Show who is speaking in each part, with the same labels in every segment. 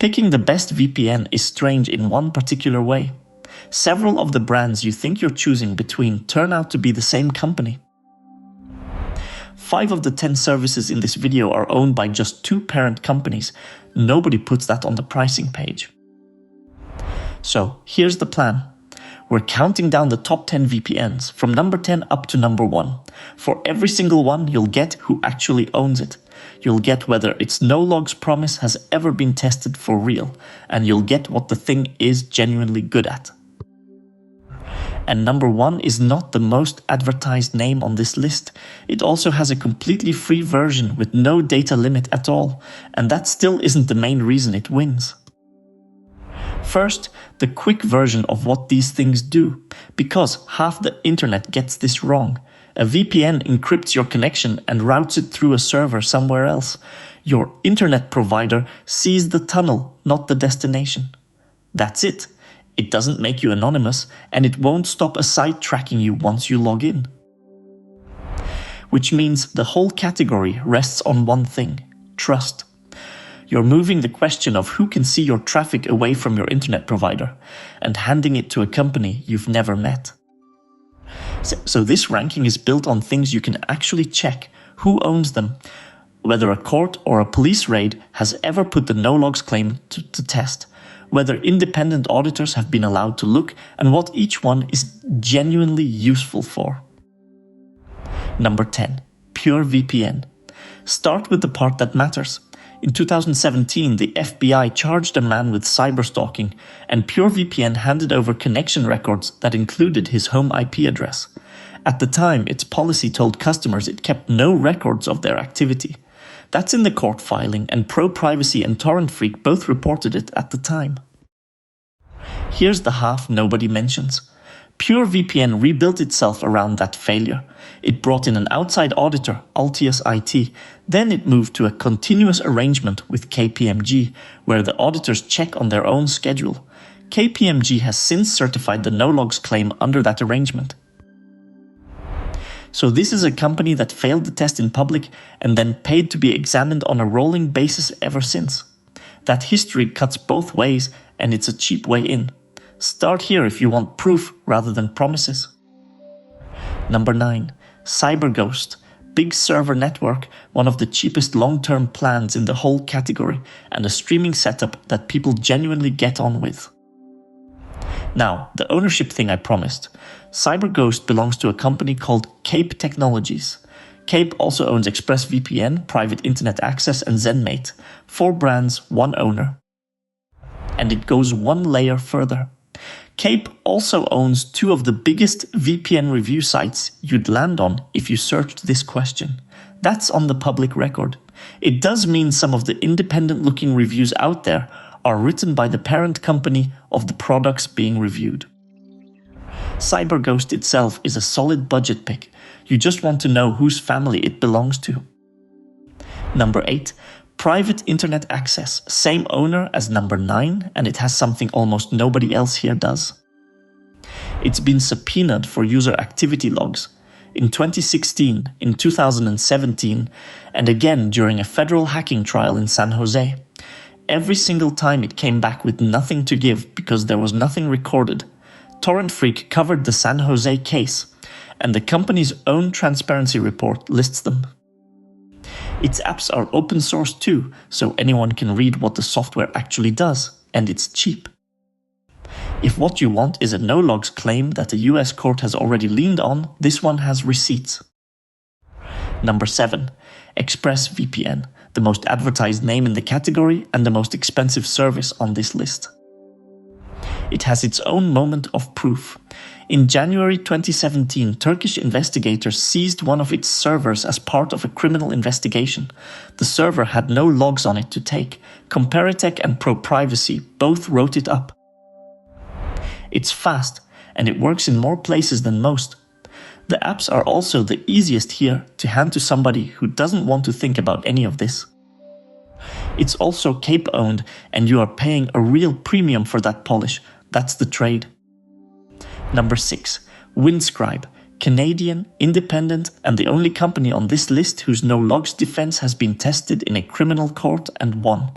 Speaker 1: Picking the best VPN is strange in one particular way. Several of the brands you think you're choosing between turn out to be the same company. 5 of the 10 services in this video are owned by just 2 parent companies. Nobody puts that on the pricing page. So here's the plan. We're counting down the top 10 VPNs from number 10 up to number 1. For every single one, you'll get who actually owns it. You'll get whether its no-logs promise has ever been tested for real, and you'll get what the thing is genuinely good at. And number 1 is not the most advertised name on this list. It also has a completely free version with no data limit at all, and that still isn't the main reason it wins. First, the quick version of what these things do, because half the internet gets this wrong. A VPN encrypts your connection and routes it through a server somewhere else. Your internet provider sees the tunnel, not the destination. That's it. It doesn't make you anonymous, and it won't stop a site tracking you once you log in. Which means the whole category rests on one thing: trust. You're moving the question of who can see your traffic away from your internet provider and handing it to a company you've never met. So this ranking is built on things you can actually check: who owns them, whether a court or a police raid has ever put the no-logs claim to test, whether independent auditors have been allowed to look, and what each one is genuinely useful for. Number 10. PureVPN. Start with the part that matters. In 2017, the FBI charged a man with cyberstalking, and PureVPN handed over connection records that included his home IP address. At the time, its policy told customers it kept no records of their activity. That's in the court filing, and Pro-Privacy and Torrent Freak both reported it at the time. Here's the half nobody mentions. PureVPN rebuilt itself around that failure. It brought in an outside auditor, Altius IT. Then it moved to a continuous arrangement with KPMG, where the auditors check on their own schedule. KPMG has since certified the no-logs claim under that arrangement. So this is a company that failed the test in public and then paid to be examined on a rolling basis ever since. That history cuts both ways, and it's a cheap way in. Start here if you want proof rather than promises. Number 9. CyberGhost. Big server network, one of the cheapest long-term plans in the whole category, and a streaming setup that people genuinely get on with. Now, the ownership thing I promised. CyberGhost belongs to a company called Kape Technologies. Kape also owns ExpressVPN, Private Internet Access, and ZenMate. 4 brands, 1 owner. And it goes one layer further. Kape also owns 2 of the biggest VPN review sites you'd land on if you searched this question. That's on the public record. It does mean some of the independent-looking reviews out there are written by the parent company of the products being reviewed. CyberGhost itself is a solid budget pick. You just want to know whose family it belongs to. Number 8. Private Internet Access. Same owner as number 9, and it has something almost nobody else here does. It's been subpoenaed for user activity logs. In 2016, in 2017, and again during a federal hacking trial in San Jose. Every single time it came back with nothing to give because there was nothing recorded. Torrent Freak covered the San Jose case, and the company's own transparency report lists them. Its apps are open source too, so anyone can read what the software actually does, and it's cheap. If what you want is a no-logs claim that a US court has already leaned on, this one has receipts. Number 7. ExpressVPN, the most advertised name in the category and the most expensive service on this list. It has its own moment of proof. In January 2017, Turkish investigators seized one of its servers as part of a criminal investigation. The server had no logs on it to take. Comparitech and Pro-Privacy both wrote it up. It's fast, and it works in more places than most. The apps are also the easiest here to hand to somebody who doesn't want to think about any of this. It's also Kape owned, and you are paying a real premium for that polish. That's the trade. Number 6. Windscribe. Canadian, independent, and the only company on this list whose no-logs defense has been tested in a criminal court and won.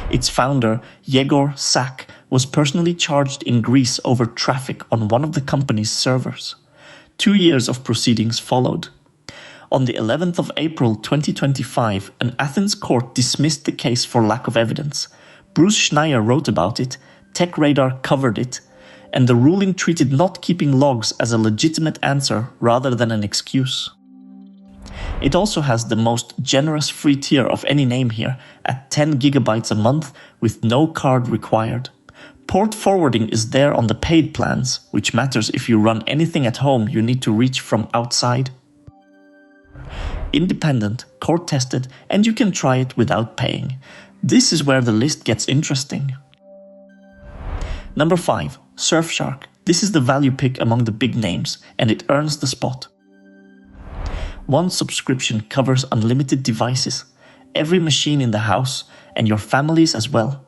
Speaker 1: Its founder, Yegor Sak, was personally charged in Greece over traffic on one of the company's servers. 2 years of proceedings followed. On the 11th of April 2025, an Athens court dismissed the case for lack of evidence. Bruce Schneier wrote about it, TechRadar covered it, and the ruling treated not keeping logs as a legitimate answer rather than an excuse. It also has the most generous free tier of any name here, at 10 gigabytes a month with no card required. Port forwarding is there on the paid plans, which matters if you run anything at home you need to reach from outside. Independent, court-tested, and you can try it without paying. This is where the list gets interesting. Number 5. Surfshark. This is the value pick among the big names, and it earns the spot. One subscription covers unlimited devices, every machine in the house, and your family's as well.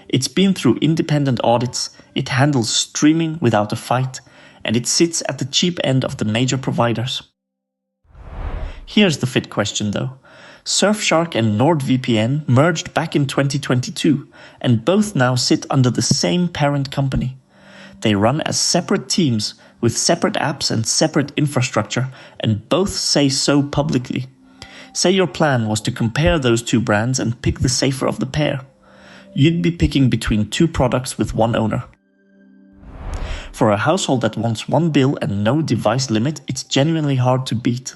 Speaker 1: It's been through independent audits, it handles streaming without a fight, and it sits at the cheap end of the major providers. Here's the fit question though. Surfshark and NordVPN merged back in 2022, and both now sit under the same parent company. They run as separate teams with separate apps and separate infrastructure, and both say so publicly. Say your plan was to compare those two brands and pick the safer of the pair. You'd be picking between two products with one owner. For a household that wants one bill and no device limit, it's genuinely hard to beat.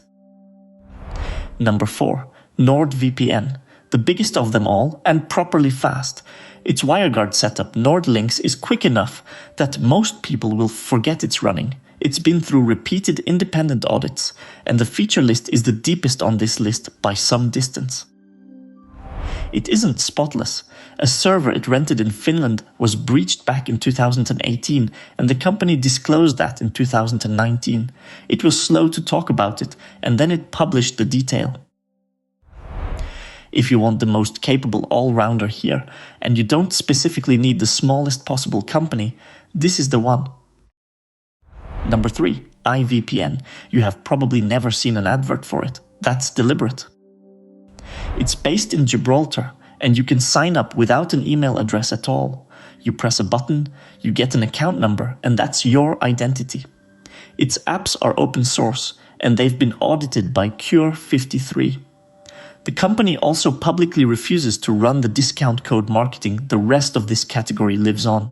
Speaker 1: Number 4. NordVPN, the biggest of them all and properly fast. Its WireGuard setup, NordLynx, is quick enough that most people will forget it's running. It's been through repeated independent audits, and the feature list is the deepest on this list by some distance. It isn't spotless. A server it rented in Finland was breached back in 2018, and the company disclosed that in 2019. It was slow to talk about it, and then it published the detail. If you want the most capable all-rounder here, and you don't specifically need the smallest possible company, this is the one. Number 3. IVPN. You have probably never seen an advert for it. That's deliberate. It's based in Gibraltar, and you can sign up without an email address at all. You press a button, you get an account number, and that's your identity. Its apps are open source, and they've been audited by Cure53. The company also publicly refuses to run the discount code marketing the rest of this category lives on.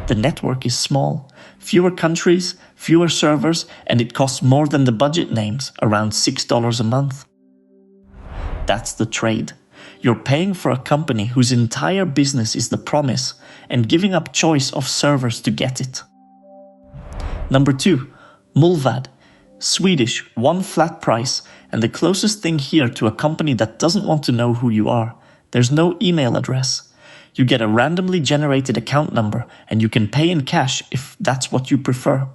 Speaker 1: The network is small, fewer countries, fewer servers, and it costs more than the budget names, around $6 a month. That's the trade. You're paying for a company whose entire business is the promise and giving up choice of servers to get it. Number 2. Mullvad. Swedish, one flat price, and the closest thing here to a company that doesn't want to know who you are. There's no email address. You get a randomly generated account number, and you can pay in cash if that's what you prefer.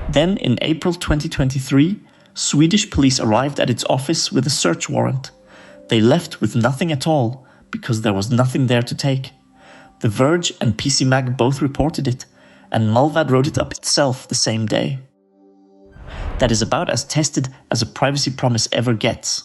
Speaker 1: Then in April 2023, Swedish police arrived at its office with a search warrant. They left with nothing at all, because there was nothing there to take. The Verge and PCMag both reported it, and Mullvad wrote it up itself the same day. That is about as tested as a privacy promise ever gets.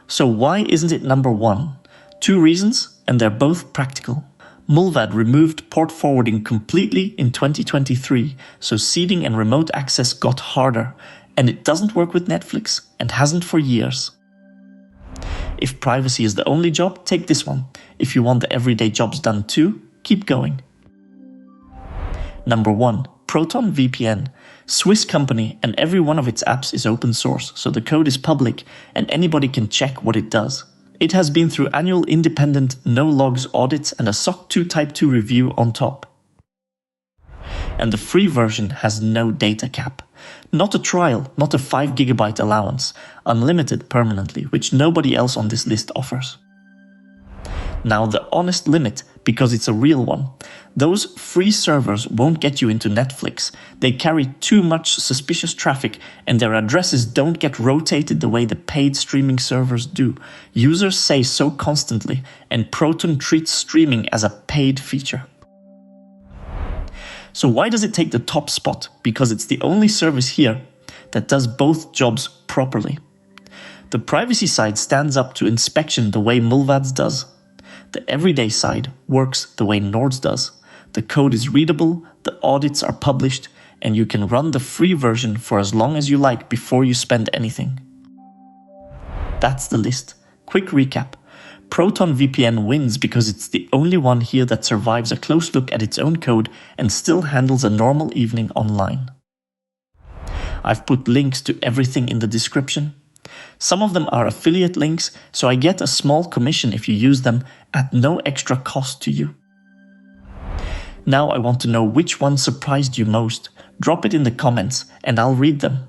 Speaker 1: So why isn't it number 1? 2 reasons, and they're both practical. Mullvad removed port forwarding completely in 2023, so seeding and remote access got harder, and it doesn't work with Netflix, and hasn't for years. If privacy is the only job, take this one. If you want the everyday jobs done too, keep going. Number 1. Proton VPN. Swiss company, and every one of its apps is open source, so the code is public and anybody can check what it does. It has been through annual independent no-logs audits and a SOC 2 Type 2 review on top. And the free version has no data cap. Not a trial, not a 5 GB allowance, unlimited permanently, which nobody else on this list offers. Now the honest limit, because it's a real one. Those free servers won't get you into Netflix. They carry too much suspicious traffic, and their addresses don't get rotated the way the paid streaming servers do. Users say so constantly, and Proton treats streaming as a paid feature. So why does it take the top spot? Because it's the only service here that does both jobs properly. The privacy side stands up to inspection the way Mullvad's does. The everyday side works the way Nord's does. The code is readable, the audits are published, and you can run the free version for as long as you like before you spend anything. That's the list. Quick recap. Proton VPN wins because it's the only one here that survives a close look at its own code and still handles a normal evening online. I've put links to everything in the description. Some of them are affiliate links, so I get a small commission if you use them at no extra cost to you. Now I want to know which one surprised you most. Drop it in the comments and I'll read them.